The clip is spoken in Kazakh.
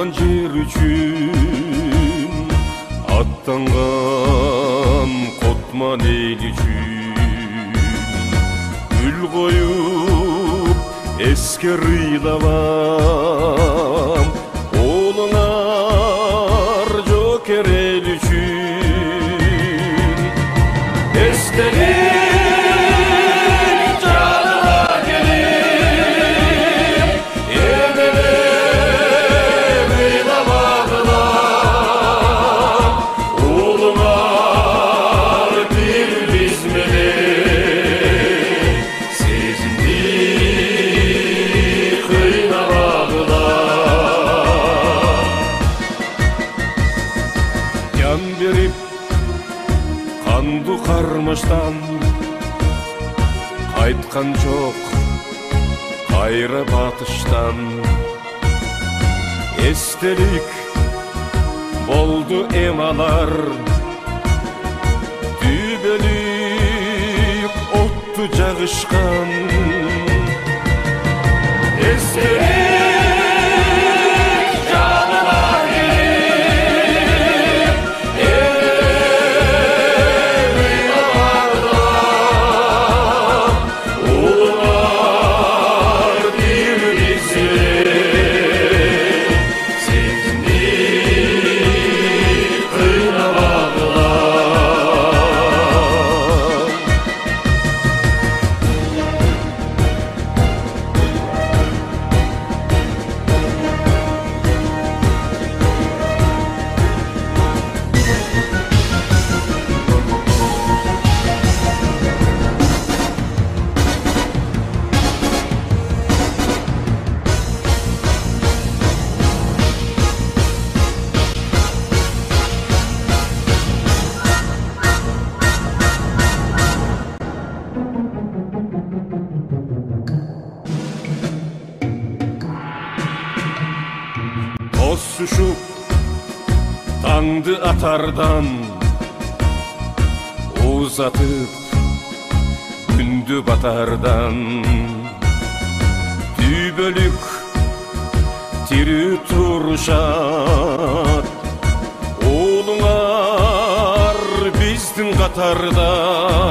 туған жер үшін, аттанған қотман ел үшін, гүл қойып еске рыйлавам, олыңар жокер ел үшін. Естелик жаныма келіп, еркелеп ыйламағылам, олыңар бир биз менен сезимди кыйнабагылам. Ян берип қанды қармаштан қайтқан жоқ қайры батыштан. Естелік болды емалар, дүбелік отты жағышқан. Естелік жаныма келіп, еркелеп ыйламағылам, олыңар бир биз менен сезимди кыйнабагылам. Тоз ұшып таңды атардан, ұзатып күнді батардан. Дүбөлүк тирі тұрышат, олыңар біздің қатардан.